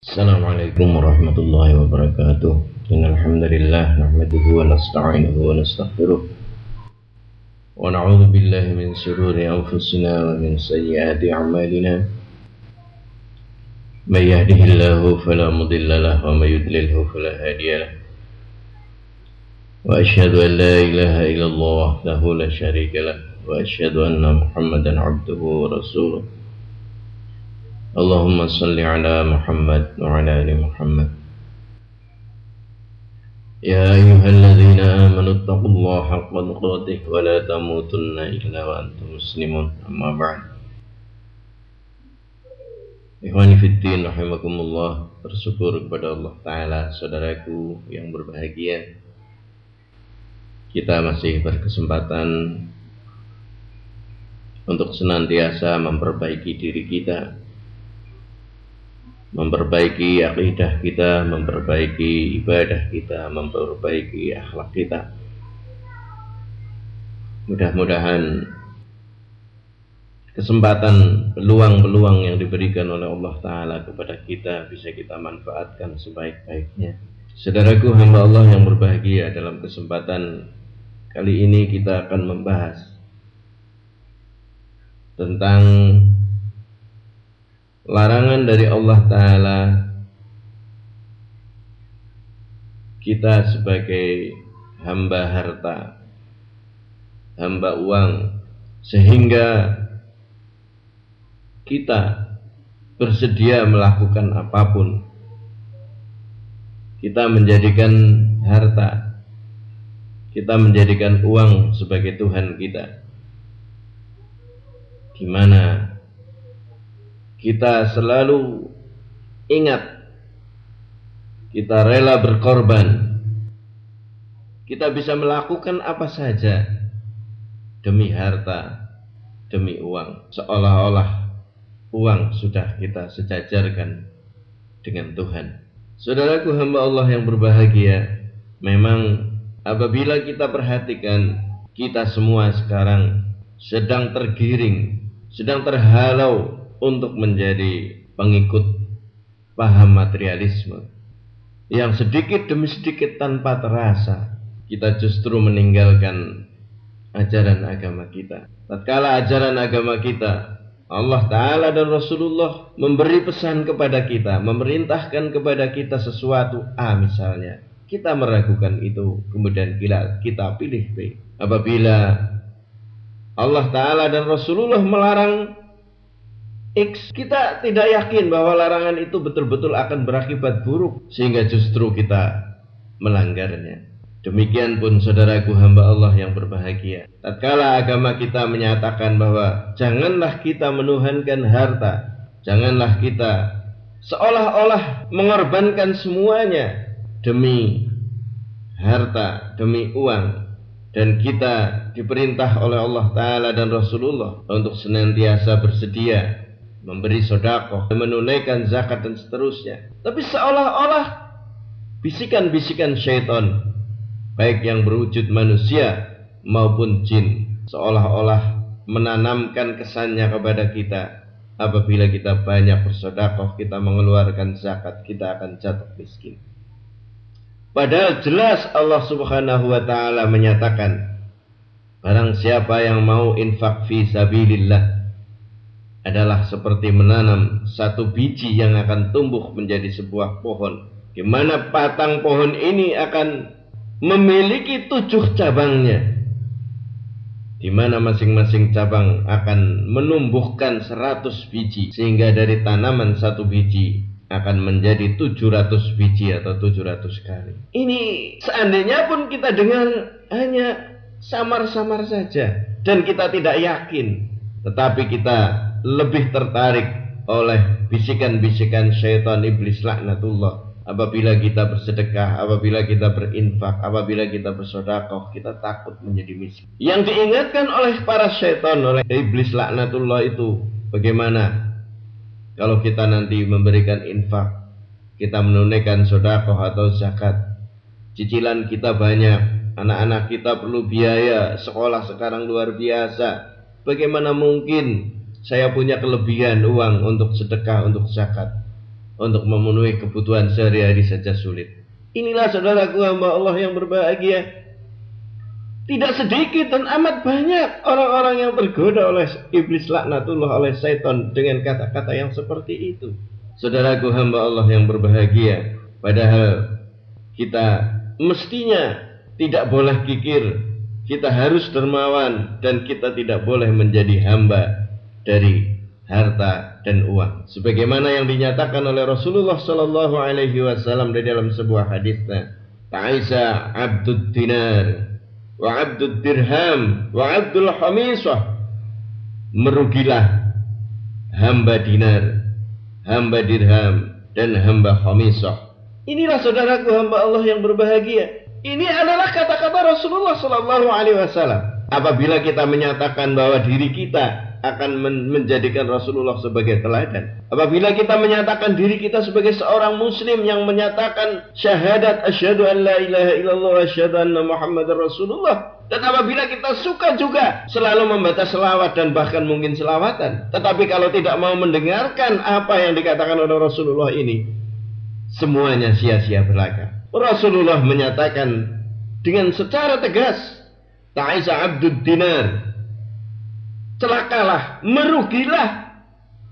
Assalamualaikum warahmatullahi wabarakatuh. Innal hamdalillah nahmaduhu wa nasta'inuhu wa nastaghfiruh wa na'udzu billahi min shururi anfusina wa min sayyiati a'malina. May yahdihillahu fala mudilla lahu wa may yudlilhu fala hadiya lahu. Wa asyhadu an la ilaha illallah wahdahu la syarika lahu wa asyhadu anna Muhammadan 'abduhu wa rasuluh. Allahumma salli ala Muhammad wa ala ali Muhammad. Ya ayyuhalladzina amanu taqullaha haqqa tuqatih wa la tamutunna illa wa antum muslimun. Amma ba'd. Ikhwani fiddin rahimakumullah, bersyukur kepada Allah Ta'ala, saudaraku yang berbahagia. Kita masih berkesempatan untuk senantiasa memperbaiki diri kita, memperbaiki akidah kita, memperbaiki ibadah kita, memperbaiki akhlak kita. Mudah-mudahan kesempatan, peluang-peluang yang diberikan oleh Allah Ta'ala kepada kita bisa kita manfaatkan sebaik-baiknya. Saudaraku hamba Allah yang berbahagia, dalam kesempatan kali ini kita akan membahas tentang larangan dari Allah Ta'ala kita sebagai hamba harta, hamba uang, sehingga kita bersedia melakukan apapun. Kita menjadikan harta, kita menjadikan uang sebagai Tuhan kita, di mana kita selalu ingat, kita rela berkorban, kita bisa melakukan apa saja demi harta, demi uang, seolah-olah uang sudah kita sejajarkan dengan Tuhan. Saudaraku hamba Allah yang berbahagia, memang apabila kita perhatikan, kita semua sekarang sedang tergiring, sedang terhalau untuk menjadi pengikut paham materialisme, yang sedikit demi sedikit tanpa terasa kita justru meninggalkan ajaran agama kita. Tatkala ajaran agama kita, Allah Ta'ala dan Rasulullah memberi pesan kepada kita, memerintahkan kepada kita sesuatu A misalnya, kita meragukan itu, kemudian kita pilih B. Apabila Allah Ta'ala dan Rasulullah melarang X, kita tidak yakin bahwa larangan itu betul-betul akan berakibat buruk, sehingga justru kita melanggarnya. Demikian pun saudaraku hamba Allah yang berbahagia, tatkala agama kita menyatakan bahwa janganlah kita menuhankan harta, janganlah kita seolah-olah mengorbankan semuanya demi harta, demi uang, dan kita diperintah oleh Allah Ta'ala dan Rasulullah untuk senantiasa bersedia memberi sedekah, menunaikan zakat dan seterusnya. Tapi seolah-olah bisikan-bisikan syaitan, baik yang berwujud manusia maupun jin, seolah-olah menanamkan kesannya kepada kita, apabila kita banyak bersedekah, kita mengeluarkan zakat, kita akan jatuh miskin. Padahal jelas Allah Subhanahu wa Ta'ala menyatakan, barang siapa yang mau infak fi sabilillah adalah seperti menanam satu biji yang akan tumbuh menjadi sebuah pohon, di mana batang pohon ini akan memiliki 7 cabangnya, di mana masing-masing cabang akan menumbuhkan 100 biji, sehingga dari tanaman satu biji akan menjadi 700 biji atau 700 kali. Ini seandainya pun kita dengar hanya samar-samar saja dan kita tidak yakin, tetapi kita lebih tertarik oleh bisikan-bisikan syaitan iblis laknatullah. Apabila kita bersedekah, apabila kita berinfak, apabila kita bersedekah, kita takut menjadi miskin. Yang diingatkan oleh para syaitan, oleh iblis laknatullah itu, bagaimana kalau kita nanti memberikan infak, kita menunaikan sedekah atau zakat, cicilan kita banyak, anak-anak kita perlu biaya sekolah sekarang luar biasa, bagaimana mungkin saya punya kelebihan uang untuk sedekah, untuk zakat? untuk memenuhi kebutuhan sehari-hari saja sulit. Inilah saudaraku hamba Allah yang berbahagia. Tidak sedikit dan amat banyak orang-orang yang tergoda oleh iblis laknatullah, oleh syaitan dengan kata-kata yang seperti itu. Saudaraku hamba Allah yang berbahagia, padahal kita mestinya tidak boleh kikir, kita harus dermawan, dan kita tidak boleh menjadi hamba dari harta dan uang. Sebagaimana yang dinyatakan oleh Rasulullah Sallallahu Alaihi Wasallam di dalam sebuah hadisnya, Ta'isa abdud dinar wa abdud dirham wa abdul khamisah. Merugilah hamba dinar, hamba dirham, dan hamba khamisah. Inilah saudaraku hamba Allah yang berbahagia. Ini adalah kata-kata Rasulullah Sallallahu Alaihi Wasallam. Apabila kita menyatakan bahwa diri kita akan menjadikan Rasulullah sebagai teladan, apabila kita menyatakan diri kita sebagai seorang muslim yang menyatakan syahadat asyhadu an la ilaha illallah wa asyhadu anna muhammadar rasulullah, dan apabila kita suka juga selalu membaca selawat dan bahkan mungkin selawatan, tetapi kalau tidak mau mendengarkan apa yang dikatakan oleh Rasulullah ini, semuanya sia-sia belaka. Rasulullah menyatakan dengan secara tegas, Ta'isa abdud dinar, celakalah, merugilah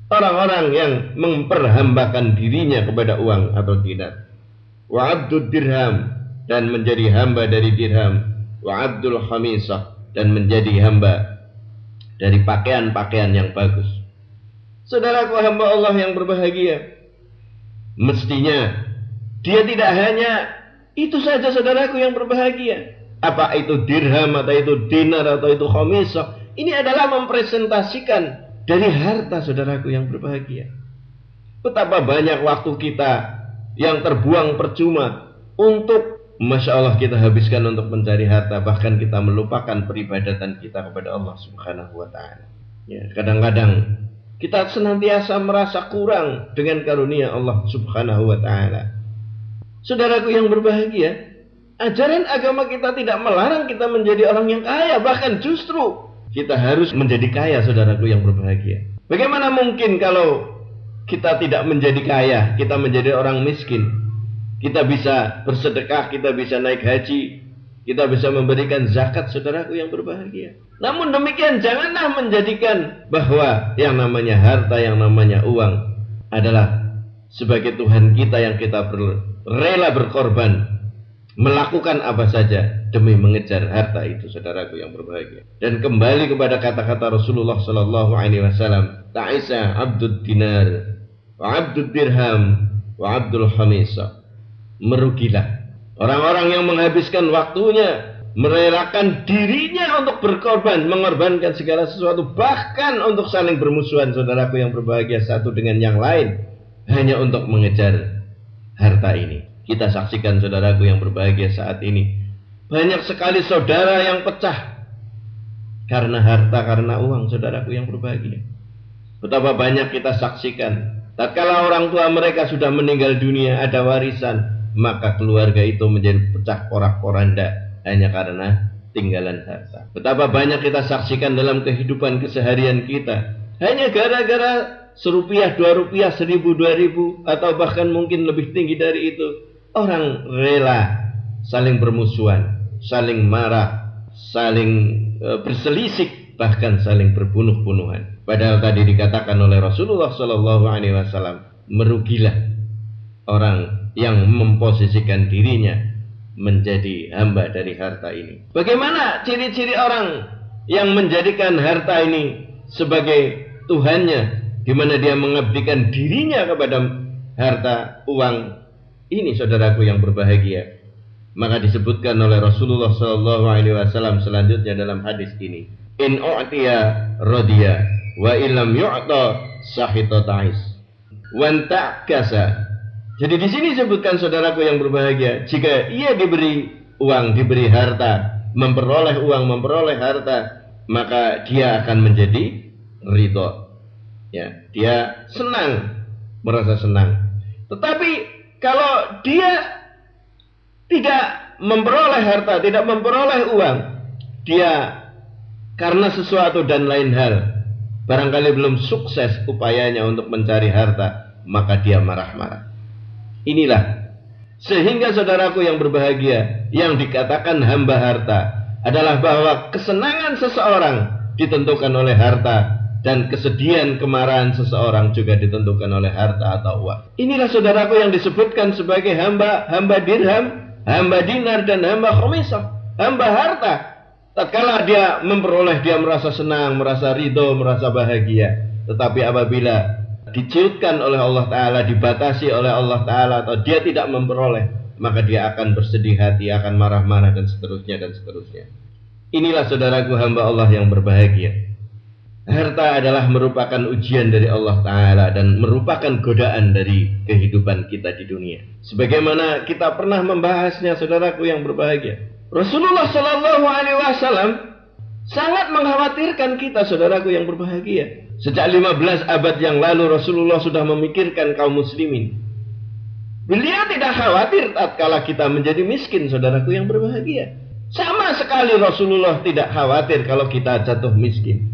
orang-orang yang memperhambakan dirinya kepada uang atau dinar. Wa abdud dirham, dan menjadi hamba dari dirham. Wa abdul khamisah, dan menjadi hamba dari pakaian-pakaian yang bagus. Saudaraku hamba Allah yang berbahagia, mestinya dia tidak hanya itu saja saudaraku yang berbahagia. Apa itu dirham atau itu dinar atau itu khamisah, ini adalah mempresentasikan dari harta saudaraku yang berbahagia. Betapa banyak waktu kita yang terbuang percuma untuk, Masya Allah, kita habiskan untuk mencari harta. Bahkan kita melupakan peribadatan kita kepada Allah Subhanahu wa Ta'ala. Ya, kadang-kadang kita senantiasa merasa kurang dengan karunia Allah Subhanahu wa Ta'ala. Saudaraku yang berbahagia, ajaran agama kita tidak melarang kita menjadi orang yang kaya. Bahkan justru kita harus menjadi kaya, saudaraku yang berbahagia. Bagaimana mungkin kalau kita tidak menjadi kaya, kita menjadi orang miskin? Kita bisa bersedekah, kita bisa naik haji, kita bisa memberikan zakat, saudaraku yang berbahagia. Namun demikian, janganlah menjadikan bahwa yang namanya harta, yang namanya uang adalah sebagai Tuhan kita yang kita rela berkorban, melakukan apa saja demi mengejar harta itu, saudaraku yang berbahagia. Dan kembali kepada kata-kata Rasulullah Sallallahu Alaihi Wasallam, Ta'isa abdud dinar wa abdud dirham wa abdul khamisah. Merugilah orang-orang yang menghabiskan waktunya, merelakan dirinya untuk berkorban, mengorbankan segala sesuatu, bahkan untuk saling bermusuhan, saudaraku yang berbahagia, satu dengan yang lain, hanya untuk mengejar harta ini. Kita saksikan, saudaraku yang berbahagia, saat ini banyak sekali saudara yang pecah karena harta, karena uang, saudaraku yang berbahagia. Betapa banyak kita saksikan, tatkala orang tua mereka sudah meninggal dunia, ada warisan, maka keluarga itu menjadi pecah porak-poranda hanya karena tinggalan harta. Betapa banyak kita saksikan dalam kehidupan keseharian kita, hanya gara-gara serupiah, 2 rupiah, 1000, 2000, atau bahkan mungkin lebih tinggi dari itu, orang rela saling bermusuhan, saling marah, saling berselisih, bahkan saling berbunuh-bunuhan. Padahal tadi dikatakan oleh Rasulullah Sallallahu Alaihi Wasallam, merugilah orang yang memposisikan dirinya menjadi hamba dari harta ini. Bagaimana ciri-ciri orang yang menjadikan harta ini sebagai Tuhannya, di mana dia mengabdikan dirinya kepada harta, uang ini, saudaraku yang berbahagia? Maka disebutkan oleh Rasulullah Sallallahu Alaihi Wasallam selanjutnya dalam hadis ini, in u'tiya radiya wa illam yu'ta sahita ta'is wan ta'kasa. Jadi di sini disebutkan, saudaraku yang berbahagia, jika ia diberi uang, diberi harta, memperoleh uang, memperoleh harta, maka dia akan menjadi ridho. Ya, dia senang, merasa senang. Tetapi kalau dia tidak memperoleh harta, tidak memperoleh uang, dia karena sesuatu dan lain hal, barangkali belum sukses upayanya untuk mencari harta, maka dia marah-marah. Inilah sehingga saudaraku yang berbahagia, yang dikatakan hamba harta adalah bahwa kesenangan seseorang ditentukan oleh harta, dan kesedihan kemarahan seseorang juga ditentukan oleh harta atau uang. Inilah saudaraku yang disebutkan sebagai hamba dirham, hamba dinar, dan hamba khamisah, hamba harta. Tatkala dia memperoleh, dia merasa senang, merasa ridho, merasa bahagia. Tetapi apabila diciutkan oleh Allah Ta'ala, dibatasi oleh Allah Ta'ala, atau dia tidak memperoleh, maka dia akan bersedih hati, akan marah-marah, dan seterusnya, dan seterusnya. Inilah saudaraku hamba Allah yang berbahagia. Harta adalah merupakan ujian dari Allah Ta'ala dan merupakan godaan dari kehidupan kita di dunia. Sebagaimana kita pernah membahasnya saudaraku yang berbahagia, Rasulullah Shallallahu Alaihi Wasallam sangat mengkhawatirkan kita saudaraku yang berbahagia. Sejak 15 abad yang lalu Rasulullah sudah memikirkan kaum muslimin. Beliau tidak khawatir tatkala kita menjadi miskin saudaraku yang berbahagia. Sama sekali Rasulullah tidak khawatir kalau kita jatuh miskin.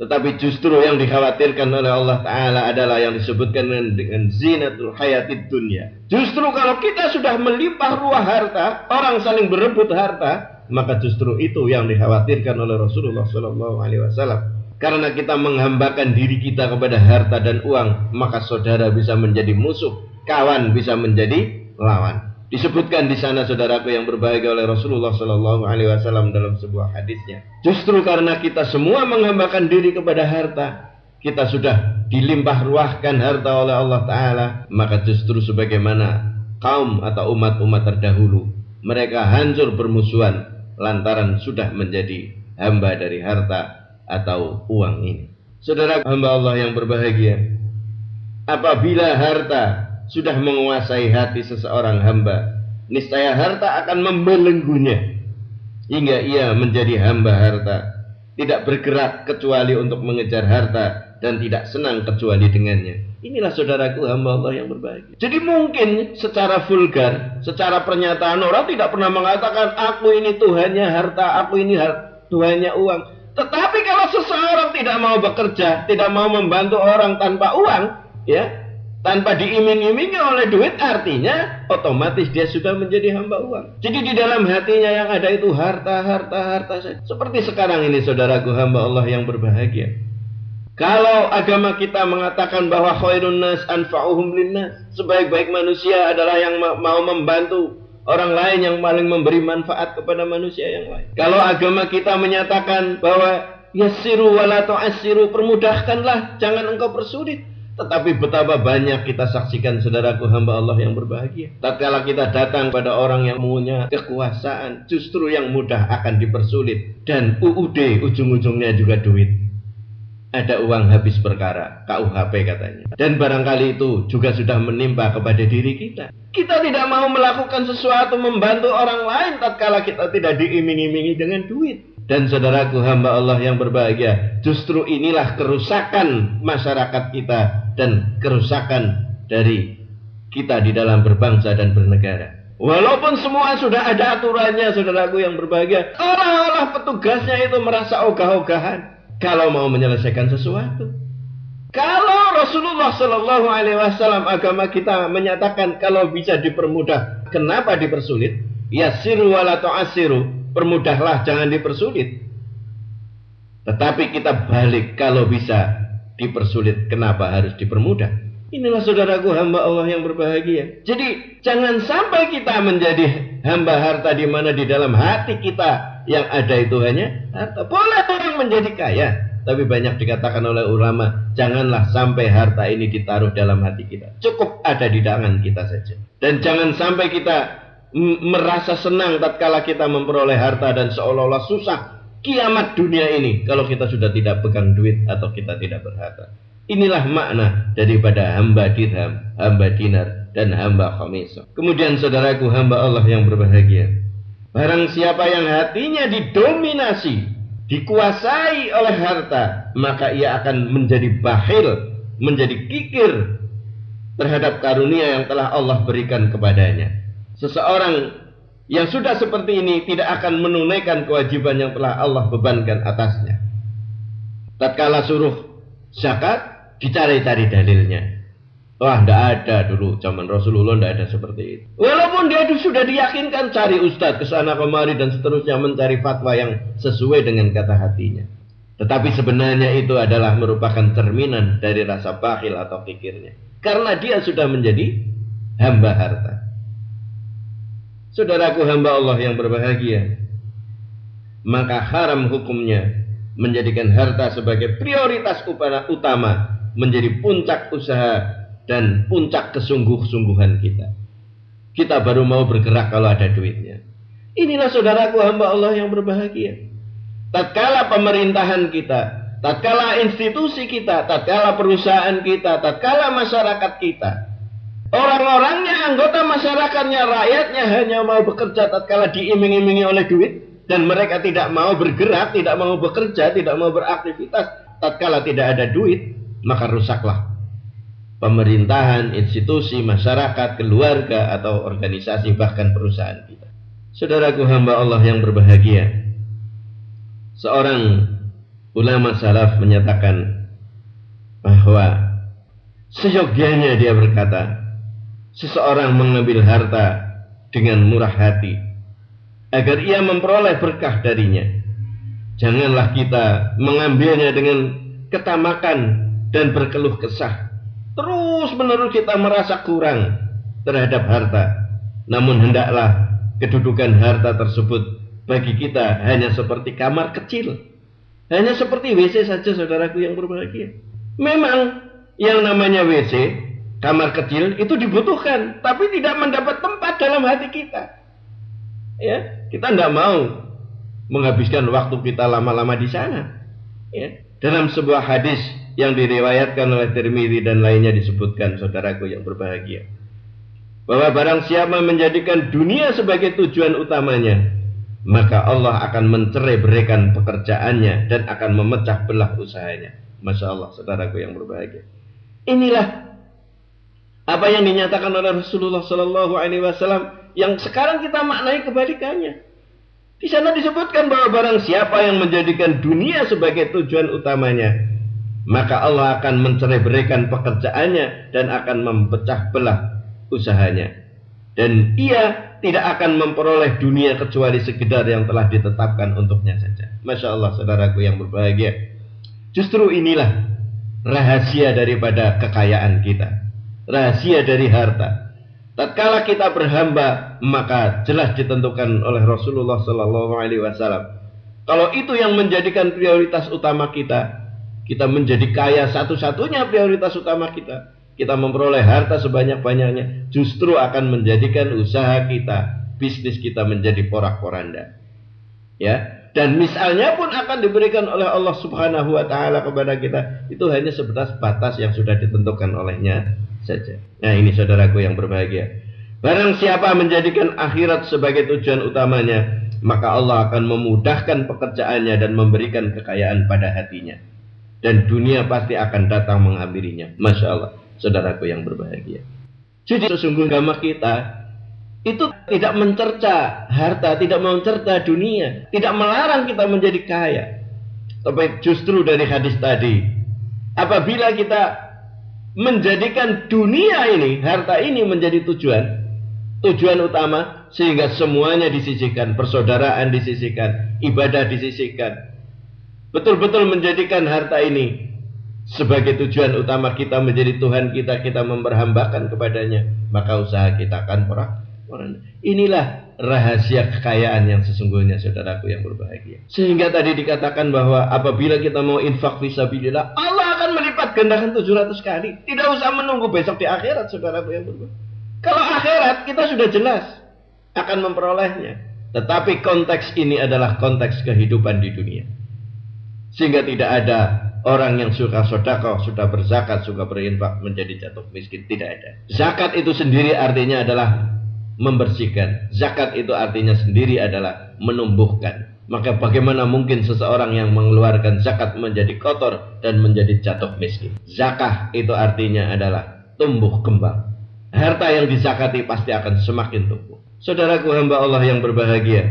Tetapi justru yang dikhawatirkan oleh Allah Ta'ala adalah yang disebutkan dengan zinatul hayatid dunya. Justru kalau kita sudah melimpah ruah harta, orang saling berebut harta, maka justru itu yang dikhawatirkan oleh Rasulullah SAW. Karena kita menghambakan diri kita kepada harta dan uang, maka saudara bisa menjadi musuh, kawan bisa menjadi lawan. Disebutkan di sana saudaraku yang berbahagia oleh Rasulullah SAW dalam sebuah hadisnya. Justru karena kita semua menghambakan diri kepada harta, kita sudah dilimpah ruahkan harta oleh Allah Ta'ala, maka justru sebagaimana kaum atau umat-umat terdahulu, mereka hancur bermusuhan lantaran sudah menjadi hamba dari harta atau uang ini. Saudara hamba Allah yang berbahagia, apabila harta sudah menguasai hati seseorang hamba, niscaya harta akan membelenggunya hingga ia menjadi hamba harta, tidak bergerak kecuali untuk mengejar harta dan tidak senang kecuali dengannya. Inilah saudaraku hamba Allah yang berbahagia. Jadi mungkin secara vulgar, secara pernyataan orang tidak pernah mengatakan aku ini Tuhannya harta, aku ini Tuhannya uang. Tetapi kalau seseorang tidak mau bekerja, tidak mau membantu orang tanpa uang, ya, tanpa diiming-imingi oleh duit, artinya otomatis dia sudah menjadi hamba uang. Jadi di dalam hatinya yang ada itu harta saja. Seperti sekarang ini saudaraku hamba Allah yang berbahagia. Kalau agama kita mengatakan bahwa khairun nas anfa'uhum linnas, sebaik-baik manusia adalah yang mau membantu orang lain, yang paling memberi manfaat kepada manusia yang lain. Kalau agama kita menyatakan bahwa yassiru wala tu'assiru, permudahkanlah, jangan engkau persulit. Tetapi betapa banyak kita saksikan saudaraku hamba Allah yang berbahagia, tatkala kita datang pada orang yang punya kekuasaan, justru yang mudah akan dipersulit. Dan UUD ujung-ujungnya juga duit. Ada uang habis perkara, KUHP katanya. Dan barangkali itu juga sudah menimpa kepada diri kita. Kita tidak mau melakukan sesuatu membantu orang lain tatkala kita tidak diiming-imingi dengan duit. Dan saudaraku hamba Allah yang berbahagia, justru inilah kerusakan masyarakat kita dan kerusakan dari kita di dalam berbangsa dan bernegara. Walaupun semua sudah ada aturannya saudaraku yang berbahagia, olah-olah petugasnya itu merasa ogah-ogahan kalau mau menyelesaikan sesuatu. Kalau Rasulullah Shallallahu Alaihi Wasallam agama kita menyatakan kalau bisa dipermudah, kenapa dipersulit? Yassiru wala tu'assiru, permudahlah, jangan dipersulit. Tetapi kita balik, kalau bisa dipersulit, kenapa harus dipermudah? Inilah saudaraku hamba Allah yang berbahagia. Jadi jangan sampai kita menjadi hamba harta di mana di dalam hati kita yang ada itu hanya harta. Boleh orang menjadi kaya, tapi banyak dikatakan oleh ulama, janganlah sampai harta ini ditaruh dalam hati kita. Cukup ada di tangan kita saja. Dan jangan sampai kita merasa senang tatkala kita memperoleh harta dan seolah-olah susah kiamat dunia ini kalau kita sudah tidak pegang duit atau kita tidak berharta. Inilah makna daripada hamba dirham, hamba dinar, dan hamba khamisah. Kemudian saudaraku hamba Allah yang berbahagia, barang siapa yang hatinya didominasi, dikuasai oleh harta, maka ia akan menjadi bakhil, menjadi kikir terhadap karunia yang telah Allah berikan kepadanya. Seseorang yang sudah seperti ini tidak akan menunaikan kewajiban yang telah Allah bebankan atasnya. Tatkala suruh zakat, dicari-cari dalilnya. Wah, tidak ada dulu zaman Rasulullah, tidak ada seperti itu. Walaupun dia sudah diyakinkan, cari ustadz kesana kemari dan seterusnya, mencari fatwa yang sesuai dengan kata hatinya. Tetapi sebenarnya itu adalah merupakan cerminan dari rasa bakhil atau pikirnya. Karena dia sudah menjadi hamba harta. Saudaraku hamba Allah yang berbahagia, maka haram hukumnya menjadikan harta sebagai prioritas utama, menjadi puncak usaha dan puncak kesungguh-sungguhan kita. Kita baru mau bergerak kalau ada duitnya. Inilah saudaraku hamba Allah yang berbahagia. Tatkala pemerintahan kita, tatkala institusi kita, tatkala perusahaan kita, tatkala masyarakat kita, orang-orangnya, anggota masyarakatnya, rakyatnya hanya mau bekerja tatkala diiming-imingi oleh duit, dan mereka tidak mau bergerak, tidak mau bekerja, tidak mau beraktivitas tatkala tidak ada duit, maka rusaklah pemerintahan, institusi, masyarakat, keluarga, atau organisasi, bahkan perusahaan kita. Saudaraku hamba Allah yang berbahagia, seorang ulama salaf menyatakan bahwa seyogyanya dia berkata, seseorang mengambil harta dengan murah hati agar ia memperoleh berkah darinya. Janganlah kita mengambilnya dengan ketamakan dan berkeluh kesah. Terus menerus kita merasa kurang terhadap harta. Namun hendaklah kedudukan harta tersebut bagi kita hanya seperti kamar kecil, hanya seperti WC saja, saudaraku yang berbahagia. Memang yang namanya WC, kamar kecil itu dibutuhkan, tapi tidak mendapat tempat dalam hati kita. Ya, kita tidak mau menghabiskan waktu kita lama-lama di sana. Ya, dalam sebuah hadis yang diriwayatkan oleh Tirmidzi dan lainnya disebutkan, saudaraku yang berbahagia, bahwa barang siapa menjadikan dunia sebagai tujuan utamanya, maka Allah akan mencerai-beraikan pekerjaannya dan akan memecah belah usahanya. Masya Allah, saudaraku yang berbahagia. Inilah apa yang dinyatakan oleh Rasulullah Sallallahu Alaihi Wasallam, yang sekarang kita maknai kebalikannya. Di sana disebutkan bahwa barang siapa yang menjadikan dunia sebagai tujuan utamanya, maka Allah akan mencerai-beraikan pekerjaannya dan akan memecah belah usahanya. Dan ia tidak akan memperoleh dunia kecuali sekedar yang telah ditetapkan untuknya saja. Masya Allah, saudaraku yang berbahagia. Justru inilah rahasia daripada kekayaan kita, rahasia dari harta. Tatkala kita berhamba, maka jelas ditentukan oleh Rasulullah Sallallahu Alaihi Wasallam. Kalau itu yang menjadikan prioritas utama kita, kita menjadi kaya satu-satunya prioritas utama kita, kita memperoleh harta sebanyak-banyaknya, justru akan menjadikan usaha kita, bisnis kita menjadi porak-poranda. Ya, dan misalnya pun akan diberikan oleh Allah Subhanahu wa taala kepada kita, itu hanya sebatas batas yang sudah ditentukan olehnya saja. Nah, ini saudaraku yang berbahagia. Barang siapa menjadikan akhirat sebagai tujuan utamanya, maka Allah akan memudahkan pekerjaannya dan memberikan kekayaan pada hatinya. Dan dunia pasti akan datang menghampirinya. Masya Allah, saudaraku yang berbahagia. Jadi sesungguhnya agama kita itu tidak mencerca harta, tidak mencerca dunia, tidak melarang kita menjadi kaya. Tapi justru dari hadis tadi, apabila kita menjadikan dunia ini, harta ini menjadi tujuan utama, sehingga semuanya disisihkan, persaudaraan disisihkan, ibadah disisihkan, betul-betul menjadikan harta ini sebagai tujuan utama kita, menjadi Tuhan kita, kita memperhambakan kepadanya, maka usaha kita akan porak-poranda. Inilah rahasia kekayaan yang sesungguhnya, saudaraku yang berbahagia. Sehingga tadi dikatakan bahwa apabila kita mau infak fisabilillah, Allah akan melipat gandakan 700 kali. Tidak usah menunggu besok di akhirat, saudaraku yang berbahagia. Kalau akhirat kita sudah jelas akan memperolehnya. Tetapi konteks ini adalah konteks kehidupan di dunia. Sehingga tidak ada orang yang suka sedekah, sudah berzakat, suka berinfak menjadi jatuh miskin. Tidak ada. Zakat itu sendiri artinya adalah membersihkan. Zakat itu artinya sendiri adalah menumbuhkan. Maka bagaimana mungkin seseorang yang mengeluarkan zakat menjadi kotor dan menjadi jatuh miskin? Zakah itu artinya adalah tumbuh kembang. Harta yang dizakati pasti akan semakin tumbuh. Saudaraku hamba Allah yang berbahagia,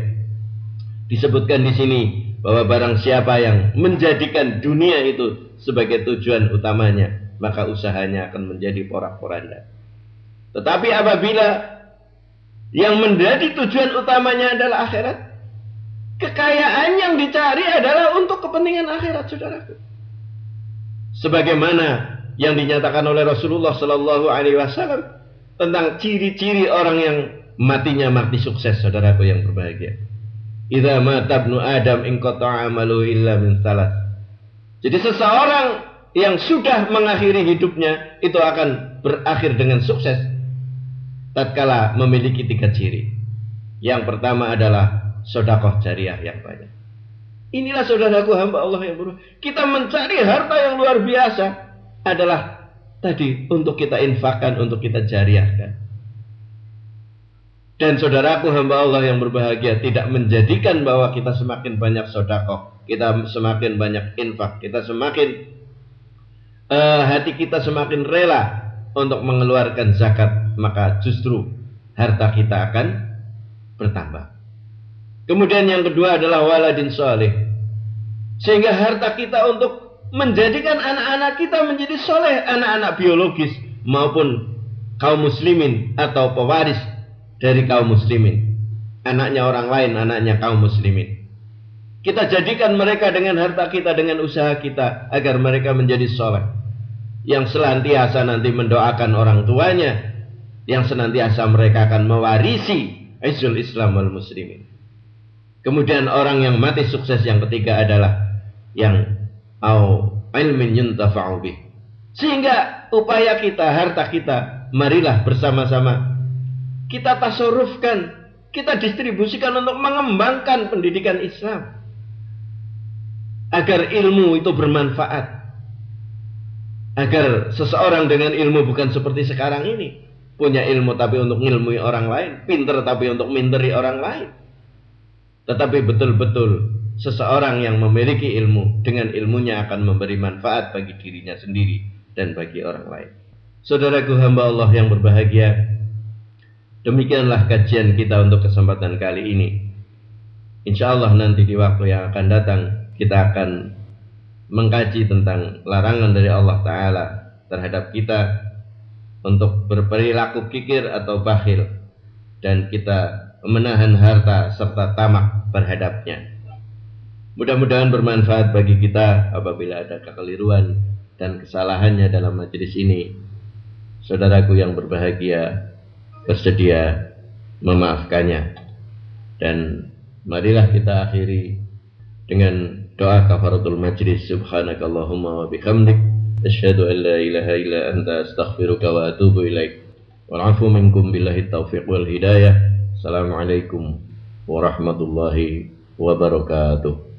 disebutkan di sini bahwa barang siapa yang menjadikan dunia itu sebagai tujuan utamanya, maka usahanya akan menjadi porak-poranda. Tetapi apabila yang menjadi tujuan utamanya adalah akhirat, kekayaan yang dicari adalah untuk kepentingan akhirat, saudaraku. Sebagaimana yang dinyatakan oleh Rasulullah Sallallahu Alaihi Wasallam tentang ciri-ciri orang yang matinya mati sukses, saudaraku yang berbahagia. Idza mata ibnu Adam inqata'a amalu illa min thalath. Jadi seseorang yang sudah mengakhiri hidupnya itu akan berakhir dengan sukses tatkala memiliki 3 ciri. Yang pertama adalah sedekah jariah yang banyak. Inilah saudaraku hamba Allah yang berbahagia. Kita mencari harta yang luar biasa adalah tadi untuk kita infakkan, untuk kita jariahkan. Dan saudaraku hamba Allah yang berbahagia tidak menjadikan bahwa kita semakin banyak sedekah, kita semakin banyak infak, kita semakin hati kita semakin rela untuk mengeluarkan zakat, maka justru harta kita akan bertambah. Kemudian yang kedua adalah waladin soleh, sehingga harta kita untuk menjadikan anak-anak kita menjadi soleh, anak-anak biologis maupun kaum muslimin atau pewaris dari kaum muslimin, anaknya orang lain, anaknya kaum muslimin. Kita jadikan mereka dengan harta kita, dengan usaha kita, agar mereka menjadi soleh, yang senantiasa nanti mendoakan orang tuanya, yang senantiasa mereka akan mewarisi izul Islam wal muslimin. Kemudian orang yang mati sukses yang ketiga adalah yang ilmin yuntafa'u bih. Sehingga upaya kita, harta kita, marilah bersama-sama kita tasarrufkan, kita distribusikan untuk mengembangkan pendidikan Islam, agar ilmu itu bermanfaat, agar seseorang dengan ilmu bukan seperti sekarang ini, punya ilmu tapi untuk ngilmui orang lain, pinter tapi untuk minteri orang lain. Tetapi betul-betul seseorang yang memiliki ilmu, dengan ilmunya akan memberi manfaat bagi dirinya sendiri dan bagi orang lain. Saudaraku hamba Allah yang berbahagia, demikianlah kajian kita untuk kesempatan kali ini. Insya Allah nanti di waktu yang akan datang kita akan mengkaji tentang larangan dari Allah Ta'ala terhadap kita untuk berperilaku kikir atau bakhil, dan kita menahan harta serta tamak terhadapnya. Mudah-mudahan bermanfaat bagi kita. Apabila ada kekeliruan dan kesalahannya dalam majelis ini, saudaraku yang berbahagia bersedia memaafkannya. Dan marilah kita akhiri dengan doa kafaratul majlis. Subhanakallahumma wa bihamdik, asyhadu an la ilaha illa anta, astaghfiruka wa atubu ilaik. Wal 'afwu minkum billahi taufiq wal hidayah. Assalamualaikum warahmatullahi wabarakatuh.